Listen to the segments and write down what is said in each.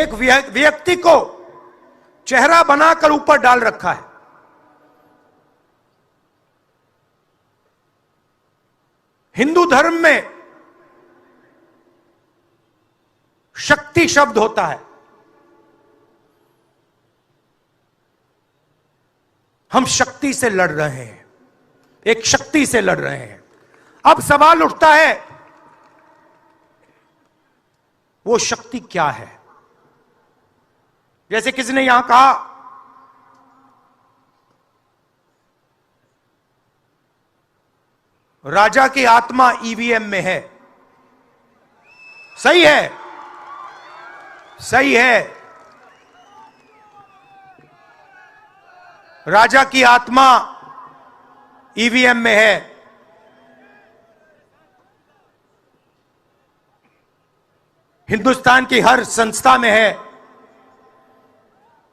एक व्यक्ति को चेहरा बनाकर ऊपर डाल रखा है। हिंदू धर्म में शक्ति शब्द होता है। हम शक्ति से लड़ रहे हैं, एक शक्ति से लड़ रहे हैं। अब सवाल उठता है, वो शक्ति क्या है? जैसे किसी ने यहां कहा, राजा की आत्मा ईवीएम में है। सही है, सही है। राजा की आत्मा ईवीएम में है। हिंदुस्तान की हर संस्था में है,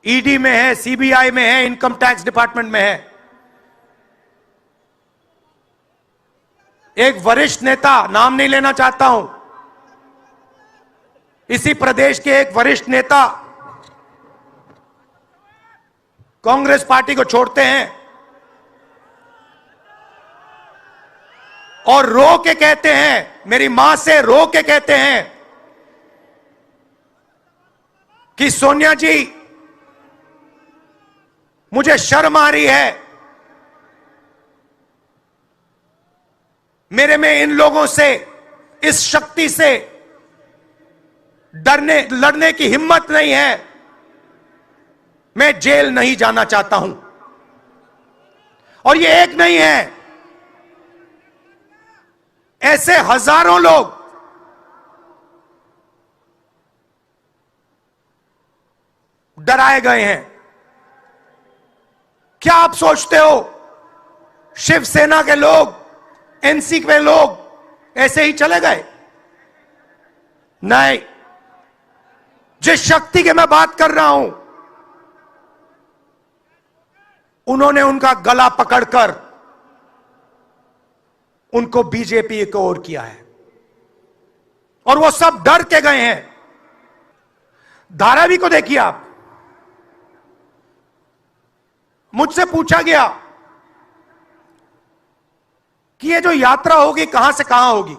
ईडी में है, सीबीआई में है, इनकम टैक्स डिपार्टमेंट में है। एक वरिष्ठ नेता, नाम नहीं लेना चाहता हूं, इसी प्रदेश के एक वरिष्ठ नेता कांग्रेस पार्टी को छोड़ते हैं और रो के कहते हैं, मेरी मां से रो के कहते हैं कि सोनिया जी, मुझे शर्म आ रही है, मेरे में इन लोगों से, इस शक्ति से लड़ने की हिम्मत नहीं है, मैं जेल नहीं जाना चाहता हूं। और ये एक नहीं है, ऐसे हजारों लोग डराए गए हैं। क्या आप सोचते हो शिवसेना के लोग, एनसी के लोग ऐसे ही चले गए? नहीं। जिस शक्ति की मैं बात कर रहा हूं, उन्होंने उनका गला पकड़कर उनको बीजेपी की ओर किया है और वो सब डर के गए हैं। धारावी को देखिए आप। मुझसे पूछा गया कि ये जो यात्रा होगी कहां से कहां होगी।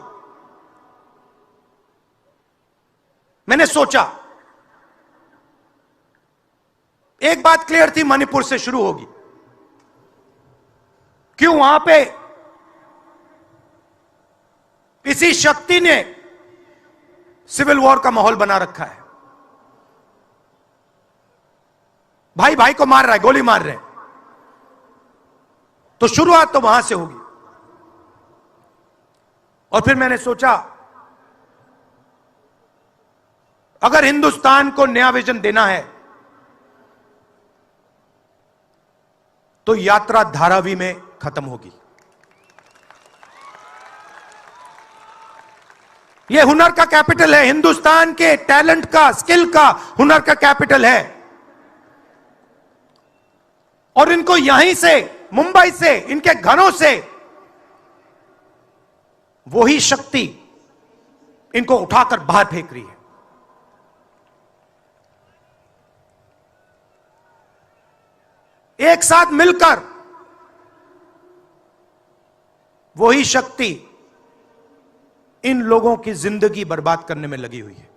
मैंने सोचा, एक बात क्लियर थी, मणिपुर से शुरू होगी। क्यों? वहां पे इसी शक्ति ने सिविल वॉर का माहौल बना रखा है। भाई भाई को मार रहा है, गोली मार रहे हैं, तो शुरुआत तो वहां से होगी। और फिर मैंने सोचा, अगर हिंदुस्तान को नया विजन देना है तो यात्रा धारावी में खत्म होगी। यह हुनर का कैपिटल है, हिंदुस्तान के टैलेंट का, स्किल का, हुनर का कैपिटल है। और इनको यहीं से, मुंबई से, इनके घरों से वही शक्ति इनको उठाकर बाहर फेंक रही है। एक साथ मिलकर वही शक्ति इन लोगों की जिंदगी बर्बाद करने में लगी हुई है।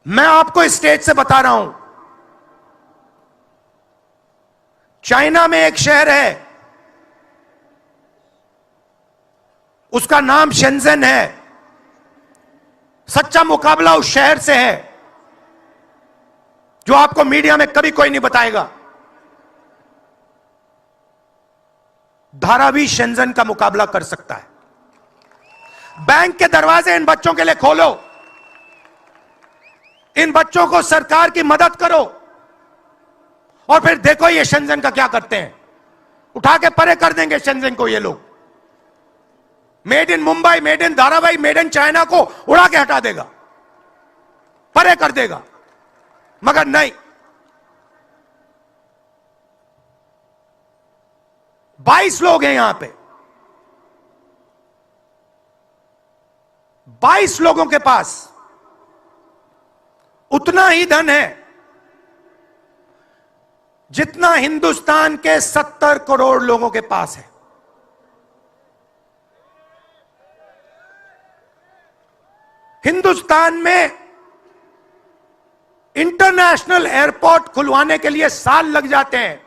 मैं आपको इस स्टेज से बता रहा हूं, चाइना में एक शहर है, उसका नाम शेंजन है। सच्चा मुकाबला उस शहर से है जो आपको मीडिया में कभी कोई नहीं बताएगा। धारावी शेंजन का मुकाबला कर सकता है। बैंक के दरवाजे इन बच्चों के लिए खोलो, इन बच्चों को सरकार की मदद करो और फिर देखो ये शेंजन का क्या करते हैं। उठा के परे कर देंगे शेंजन को ये लोग। Made in Mumbai, made in Dharavi, made in China को उड़ा के हटा देगा, परे कर देगा। मगर नहीं, 22 लोग हैं यहां पे, 22 लोगों के पास उतना ही धन है जितना हिंदुस्तान के 70 करोड़ लोगों के पास है। हिंदुस्तान में इंटरनेशनल एयरपोर्ट खुलवाने के लिए साल लग जाते हैं।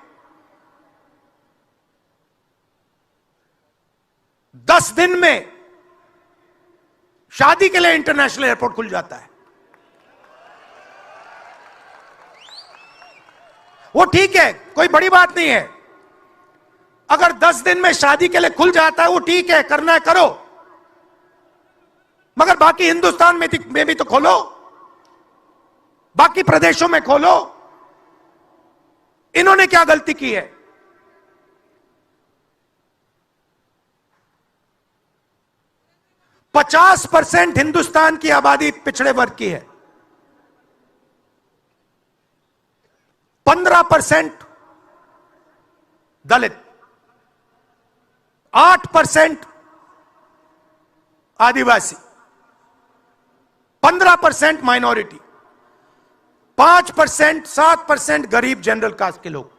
10 दिन में शादी के लिए इंटरनेशनल एयरपोर्ट खुल जाता है। वो ठीक है, कोई बड़ी बात नहीं है। अगर 10 दिन में शादी के लिए खुल जाता है वो ठीक है, करना है करो, मगर बाकी हिंदुस्तान में भी तो खोलो, बाकी प्रदेशों में खोलो। इन्होंने क्या गलती की है? पचास 50% हिंदुस्तान की आबादी पिछड़े वर्ग की है, 15% दलित, 8% आदिवासी, 15% माइनॉरिटी, 5% 7% गरीब जनरल कास्ट के लोग।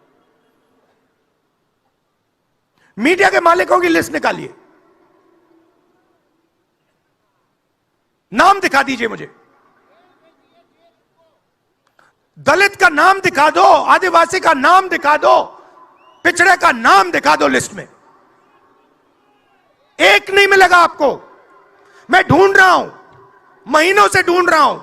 मीडिया के मालिकों की लिस्ट निकालिए, नाम दिखा दीजिए मुझे। दलित का नाम दिखा दो, आदिवासी का नाम दिखा दो, पिछड़े का नाम दिखा दो लिस्ट में। एक नहीं मिलेगा आपको। मैं ढूंढ रहा हूं, महीनों से ढूंढ रहा हूं।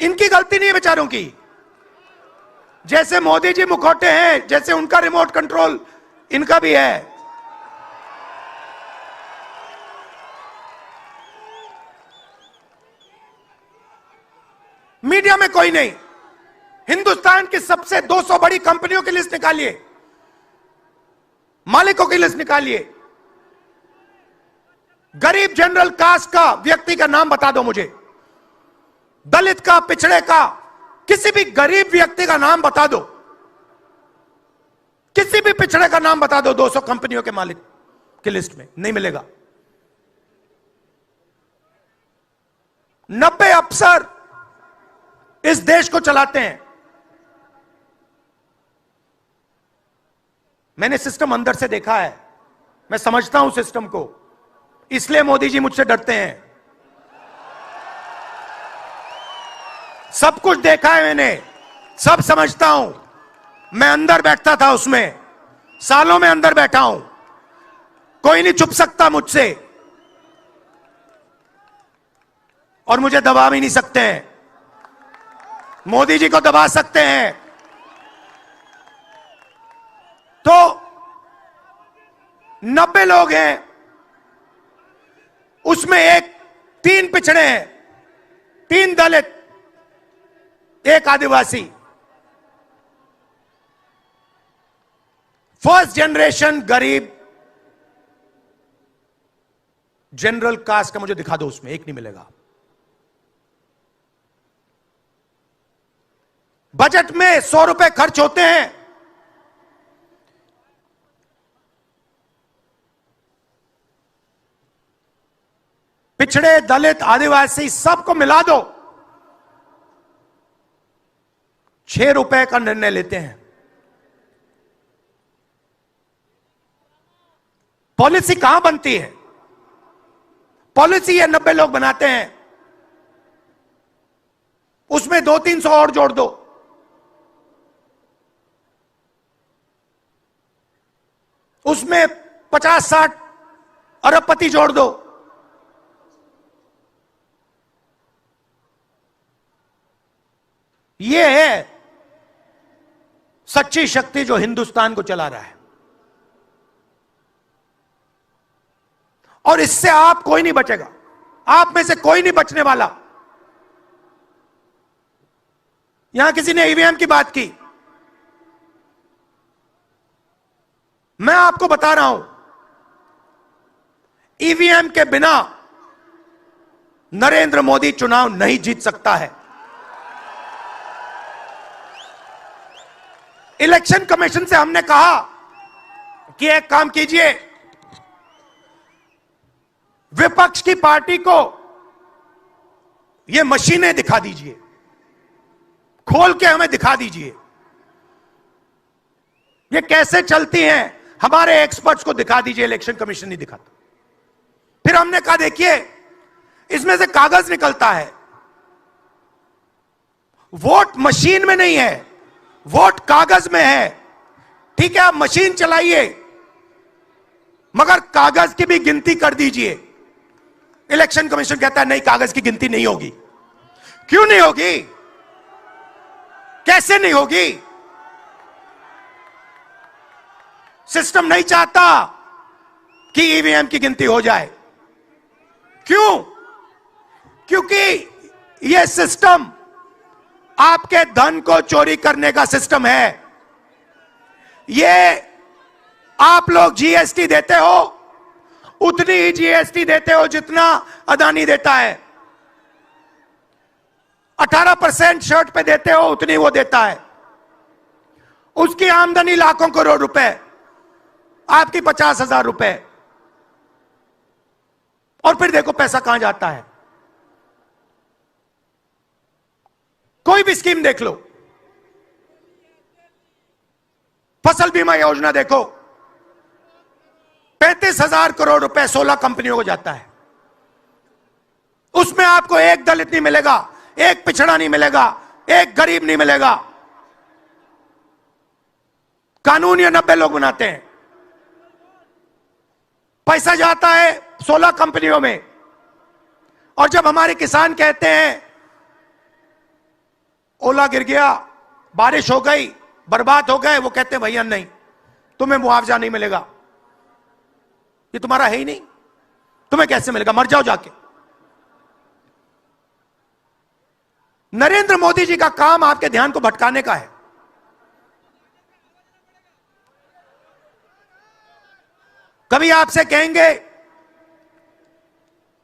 इनकी गलती नहीं है बेचारों की। जैसे मोदी जी मुखौटे हैं, जैसे उनका रिमोट कंट्रोल इनका भी है। मीडिया में कोई नहीं। हिंदुस्तान की सबसे 200 बड़ी कंपनियों की लिस्ट निकालिए, मालिकों की लिस्ट निकालिए। गरीब जनरल कास्ट का व्यक्ति का नाम बता दो मुझे, दलित का, पिछड़े का, किसी भी गरीब व्यक्ति का नाम बता दो, किसी भी पिछड़े का नाम बता दो 200 कंपनियों के मालिक की लिस्ट में। नहीं मिलेगा। 90 अफसर इस देश को चलाते हैं। मैंने सिस्टम अंदर से देखा है, मैं समझता हूं सिस्टम को, इसलिए मोदी जी मुझसे डरते हैं। सब कुछ देखा है मैंने, सब समझता हूं। मैं अंदर बैठता था उसमें, सालों में अंदर बैठा हूं। कोई नहीं छुप सकता मुझसे, और मुझे दबा भी नहीं सकते हैं। मोदी जी को दबा सकते हैं तो 90 लोग हैं, उसमें 3 पिछड़े हैं, 3 दलित, 1 आदिवासी। फर्स्ट जनरेशन गरीब जनरल कास्ट का मुझे दिखा दो, उसमें एक नहीं मिलेगा। बजट में 100 रुपए खर्च होते हैं, पिछड़े, दलित, आदिवासी सबको मिला दो, 6 रुपए का निर्णय लेते हैं। पॉलिसी कहां बनती है? पॉलिसी ये 90 लोग बनाते हैं, उसमें 200-300 और जोड़ दो। उसमें 50-60 अरबपति जोड़ दो। यह है सच्ची शक्ति जो हिंदुस्तान को चला रहा है। और इससे आप कोई नहीं बचेगा, आप में से कोई नहीं बचने वाला। यहां किसी ने ईवीएम की बात की, मैं आपको बता रहा हूं, ईवीएम के बिना नरेंद्र मोदी चुनाव नहीं जीत सकता है। इलेक्शन कमीशन से हमने कहा कि एक काम कीजिए, विपक्ष की पार्टी को ये मशीनें दिखा दीजिए, खोल के हमें दिखा दीजिए ये कैसे चलती हैं, हमारे एक्सपर्ट्स को दिखा दीजिए। इलेक्शन कमीशन नहीं दिखाता। फिर हमने कहा देखिए इसमें से कागज निकलता है, वोट मशीन में नहीं है, वोट कागज में है। ठीक है, आप मशीन चलाइए मगर कागज की भी गिनती कर दीजिए। इलेक्शन कमीशन कहता है नहीं, कागज की गिनती नहीं होगी। क्यों नहीं होगी? कैसे नहीं होगी? सिस्टम नहीं चाहता कि ईवीएम की गिनती हो जाए। क्यों? क्योंकि यह सिस्टम आपके धन को चोरी करने का सिस्टम है। यह आप लोग जीएसटी देते हो, उतनी ही जीएसटी देते हो जितना अदानी देता है। 18% शर्ट पे देते हो, उतनी वो देता है। उसकी आमदनी लाखों करोड़ रुपए, आपकी 50,000 रुपए। और फिर देखो पैसा कहां जाता है। कोई भी स्कीम देख लो, फसल बीमा योजना देखो, 35,000 करोड़ रुपए 16 कंपनियों को जाता है। उसमें आपको एक दलित नहीं मिलेगा, एक पिछड़ा नहीं मिलेगा, एक गरीब नहीं मिलेगा। कानून ये 90 लोग बनाते हैं। पैसा जाता है 16 कंपनियों में। और जब हमारे किसान कहते हैं ओला गिर गया, बारिश हो गई, बर्बाद हो गए, वो कहते हैं भैया नहीं, तुम्हें मुआवजा नहीं मिलेगा, ये तुम्हारा है ही नहीं, तुम्हें कैसे मिलेगा, मर जाओ जाके। नरेंद्र मोदी जी का काम आपके ध्यान को भटकाने का है। कभी आपसे कहेंगे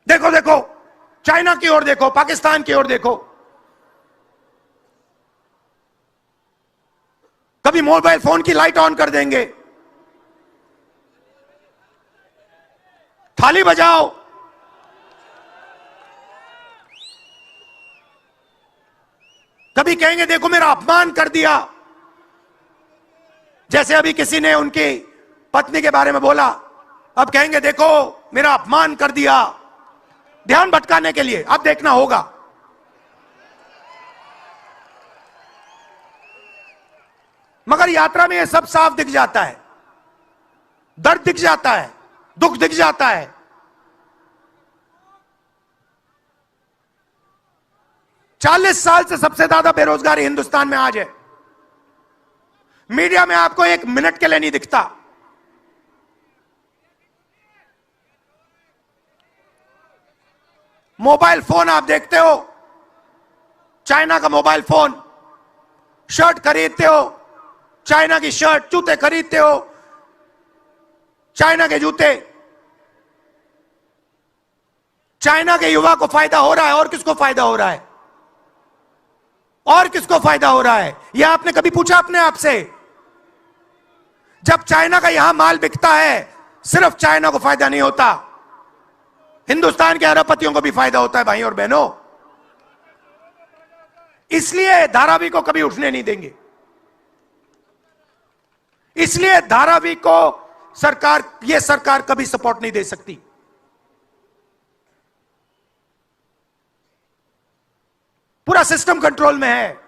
देखो देखो चाइना की ओर देखो, पाकिस्तान की ओर देखो। कभी मोबाइल फोन की लाइट ऑन कर देंगे, थाली बजाओ। कभी कहेंगे देखो मेरा अपमान कर दिया, जैसे अभी किसी ने उनकी पत्नी के बारे में बोला, अब कहेंगे देखो मेरा अपमान कर दिया, ध्यान भटकाने के लिए। अब देखना होगा। मगर यात्रा में यह सब साफ दिख जाता है, दर्द दिख जाता है, दुख दिख जाता है। चालीस साल से सबसे ज्यादा बेरोजगारी हिंदुस्तान में आज है। मीडिया में आपको एक मिनट के लिए नहीं दिखता। मोबाइल फोन आप देखते हो, चाइना का मोबाइल फोन, शर्ट खरीदते हो, चाइना की शर्ट, जूते खरीदते हो, चाइना के जूते। चाइना के युवा को फायदा हो रहा है, और किसको फायदा हो रहा है? और किसको फायदा हो रहा है? यह आपने कभी पूछा अपने आप से? जब चाइना का यहां माल बिकता है, सिर्फ चाइना को फायदा नहीं होता, हिंदुस्तान के अरबपतियों को भी फायदा होता है भाई और बहनों। इसलिए धारावी को कभी उठने नहीं देंगे। इसलिए धारावी को यह सरकार कभी सपोर्ट नहीं दे सकती। पूरा सिस्टम कंट्रोल में है।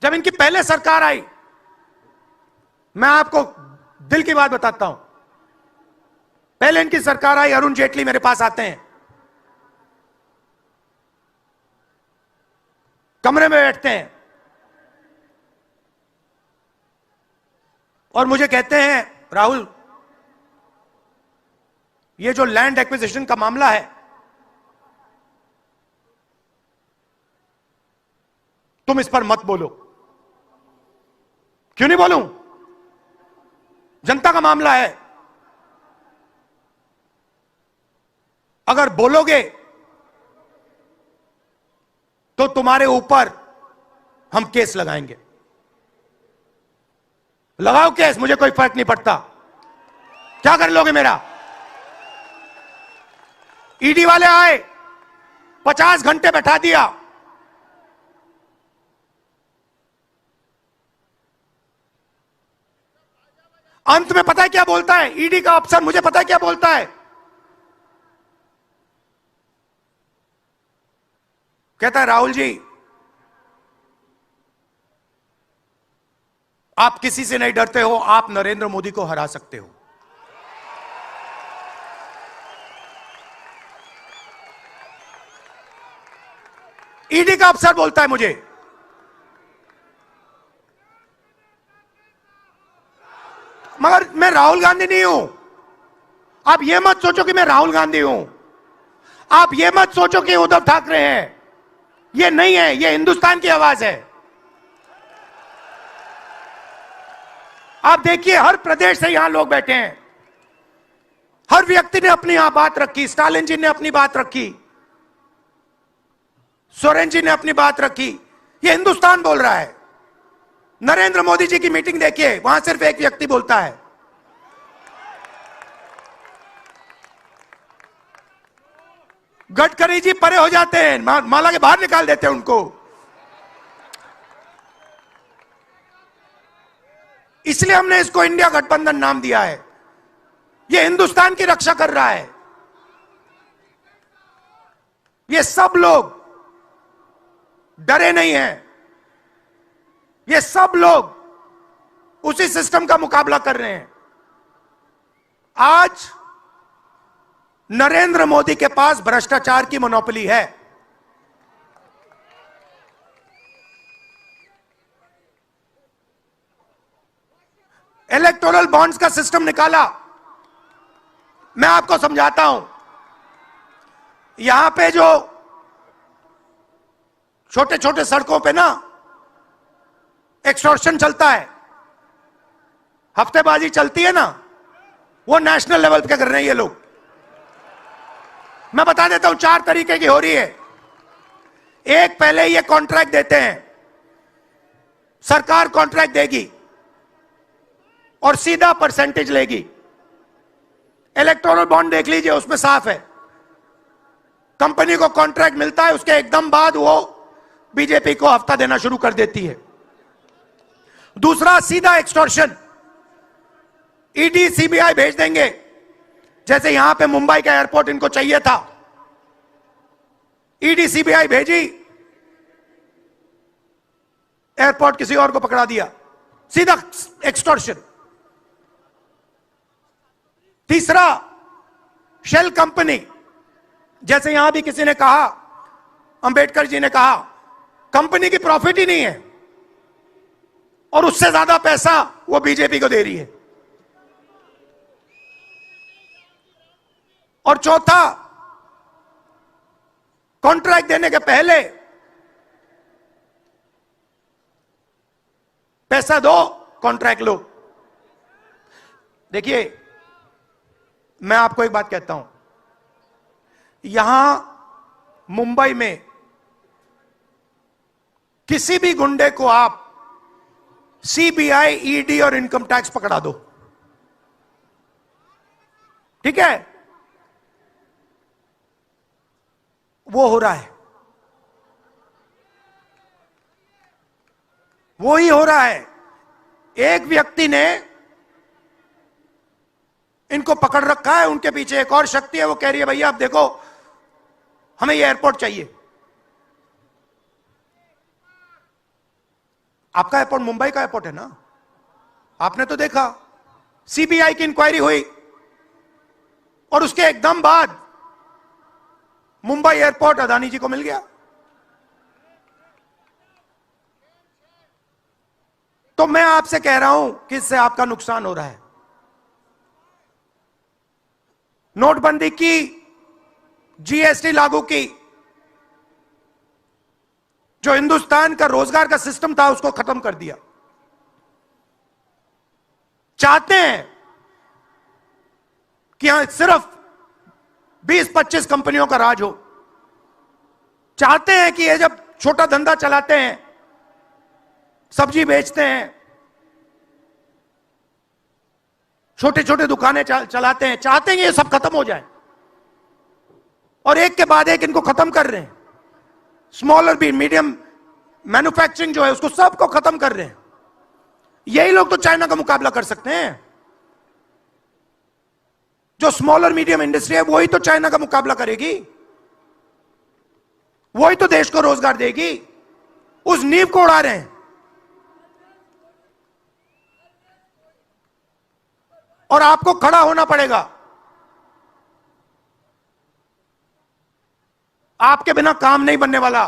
जब इनकी पहले सरकार आई, मैं आपको दिल की बात बताता हूं, पहले इनकी सरकार आई, अरुण जेटली मेरे पास आते हैं, कमरे में बैठते हैं और मुझे कहते हैं राहुल, ये जो लैंड एक्विजिशन का मामला है, तुम इस पर मत बोलो। क्यों नहीं बोलूं? जनता का मामला है। अगर बोलोगे तो तुम्हारे ऊपर हम केस लगाएंगे। लगाओ केस, मुझे कोई फर्क नहीं पड़ता। क्या कर लोगे मेरा? ईडी वाले आए, 50 घंटे बैठा दिया। अंत में पता है क्या बोलता है ईडी का अफसर? मुझे पता है क्या बोलता है। कहता है, राहुल जी, आप किसी से नहीं डरते हो, आप नरेंद्र मोदी को हरा सकते हो। ईडी का अफसर बोलता है मुझे। मगर मैं राहुल गांधी नहीं हूं। आप यह मत सोचो कि मैं राहुल गांधी हूं। आप यह मत सोचो कि उद्धव ठाकरे हैं। यह नहीं है, यह हिंदुस्तान की आवाज है। आप देखिए, हर प्रदेश से यहां लोग बैठे हैं। हर व्यक्ति ने अपनी यहां बात रखी। स्टालिन जी ने अपनी बात रखी, सोरेन जी ने अपनी बात रखी। यह हिंदुस्तान बोल रहा है। नरेंद्र मोदी जी की मीटिंग देखिए, वहां सिर्फ एक व्यक्ति बोलता है। गडकरी जी परे हो जाते हैं, माला के बाहर निकाल देते हैं उनको। इसलिए हमने इसको इंडिया गठबंधन नाम दिया है। यह हिंदुस्तान की रक्षा कर रहा है। ये सब लोग डरे नहीं हैं। ये सब लोग उसी सिस्टम का मुकाबला कर रहे हैं। आज नरेंद्र मोदी के पास भ्रष्टाचार की मोनोपोली है। इलेक्टोरल बॉन्ड्स का सिस्टम निकाला। मैं आपको समझाता हूं। यहां पे जो छोटे छोटे सड़कों पे ना एक्सटॉर्शन चलता है, हफ्तेबाजी चलती है ना, वो नेशनल लेवल पे कर रहे हैं ये लोग। मैं बता देता हूं, 4 तरीके की हो रही है। एक, पहले ये कॉन्ट्रैक्ट देते हैं, सरकार कॉन्ट्रैक्ट देगी और सीधा परसेंटेज लेगी। इलेक्टोरल बॉन्ड देख लीजिए, उसमें साफ है। कंपनी को कॉन्ट्रैक्ट मिलता है, उसके एकदम बाद वो बीजेपी को हफ्ता देना शुरू कर देती है। दूसरा, सीधा एक्सटॉर्शन। ईडी सीबीआई भेज देंगे। जैसे यहां पे मुंबई का एयरपोर्ट इनको चाहिए था, ईडी सीबीआई भेजी, एयरपोर्ट किसी और को पकड़ा दिया। सीधा एक्सटॉर्शन। तीसरा, शेल कंपनी। जैसे यहां भी किसी ने कहा, अंबेडकर जी ने कहा, कंपनी की प्रॉफिट ही नहीं है और उससे ज्यादा पैसा वो बीजेपी को दे रही है। और चौथा, कॉन्ट्रैक्ट देने के पहले पैसा दो, कॉन्ट्रैक्ट लो। देखिए, मैं आपको एक बात कहता हूं, यहां मुंबई में किसी भी गुंडे को आप सीबीआई, ईडी और इनकम टैक्स पकड़ा दो, ठीक है? वो हो रहा है, वो ही हो रहा है। एक व्यक्ति ने इनको पकड़ रखा है, उनके पीछे एक और शक्ति है, वो कह रही है भैया आप देखो, हमें ये एयरपोर्ट चाहिए। आपका एयरपोर्ट मुंबई का एयरपोर्ट है ना, आपने तो देखा। सीबीआई की इंक्वायरी हुई और उसके एकदम बाद मुंबई एयरपोर्ट अदानी जी को मिल गया। तो मैं आपसे कह रहा हूं कि इससे आपका नुकसान हो रहा है। नोटबंदी की, जीएसटी लागू की, जो हिंदुस्तान का रोजगार का सिस्टम था उसको खत्म कर दिया। चाहते हैं कि यहां सिर्फ 20-25 कंपनियों का राज हो। चाहते हैं कि ये जब छोटा धंधा चलाते हैं, सब्जी बेचते हैं, छोटे छोटे दुकानें चलाते हैं, चाहते हैं ये सब खत्म हो जाए, और एक के बाद एक इनको खत्म कर रहे हैं। स्मॉल और मीडियम मैन्युफैक्चरिंग जो है उसको सबको खत्म कर रहे हैं। यही लोग तो चाइना का मुकाबला कर सकते हैं। जो स्मॉल और मीडियम इंडस्ट्री है वही तो चाइना का मुकाबला करेगी, वही तो देश को रोजगार देगी। उस नींव को उड़ा रहे हैं। और आपको खड़ा होना पड़ेगा। आपके बिना काम नहीं बनने वाला।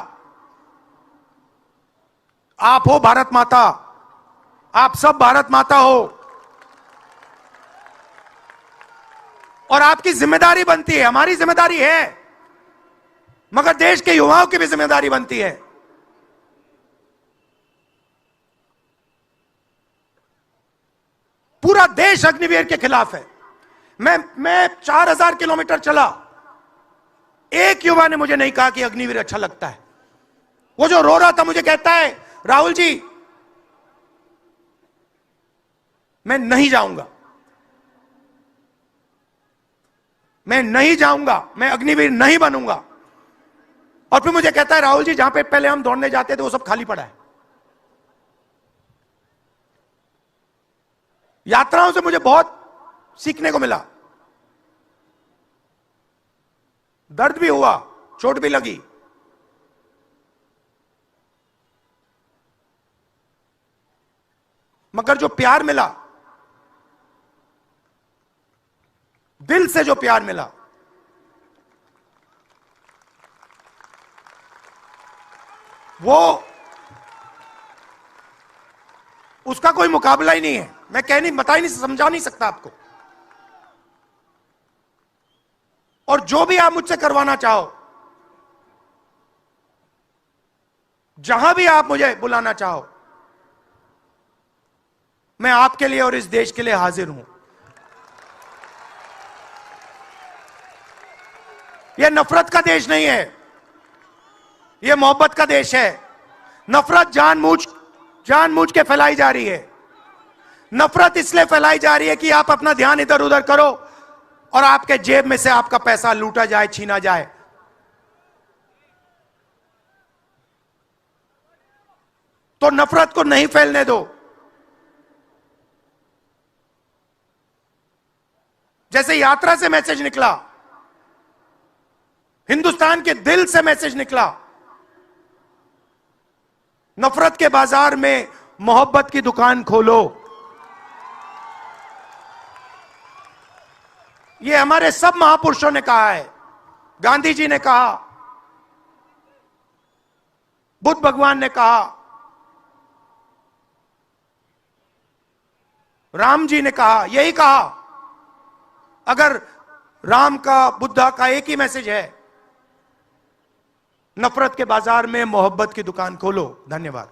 आप हो भारत माता, आप सब भारत माता हो, और आपकी जिम्मेदारी बनती है, हमारी जिम्मेदारी है, मगर देश के युवाओं की भी जिम्मेदारी बनती है। पूरा देश अग्निवीर के खिलाफ है। मैं 4000 किलोमीटर चला, एक युवा ने मुझे नहीं कहा कि अग्निवीर अच्छा लगता है। वो जो रो रहा था मुझे कहता है, राहुल जी मैं नहीं जाऊंगा, मैं नहीं जाऊंगा, मैं अग्निवीर नहीं बनूंगा। और फिर मुझे कहता है, राहुल जी जहां पे पहले हम दौड़ने जाते थे वो सब खाली पड़ा है। यात्राओं से मुझे बहुत सीखने को मिला। दर्द भी हुआ, चोट भी लगी, मगर जो प्यार मिला, दिल से जो प्यार मिला, वो उसका कोई मुकाबला ही नहीं है। मैं बता ही नहीं, समझा नहीं सकता आपको। और जो भी आप मुझसे करवाना चाहो, जहां भी आप मुझे बुलाना चाहो, मैं आपके लिए और इस देश के लिए हाजिर हूं। यह नफरत का देश नहीं है, यह मोहब्बत का देश है। नफरत जानबूझ के फैलाई जा रही है। नफरत इसलिए फैलाई जा रही है कि आप अपना ध्यान इधर उधर करो और आपके जेब में से आपका पैसा लूटा जाए, छीना जाए। तो नफरत को नहीं फैलने दो। जैसे यात्रा से मैसेज निकला, हिंदुस्तान के दिल से मैसेज निकला, नफरत के बाजार में मोहब्बत की दुकान खोलो। यह हमारे सब महापुरुषों ने कहा है। गांधी जी ने कहा, बुद्ध भगवान ने कहा, राम जी ने कहा, यही कहा। अगर राम का, बुद्धा का एक ही मैसेज है, नफरत के बाजार में मोहब्बत की दुकान खोलो। धन्यवाद।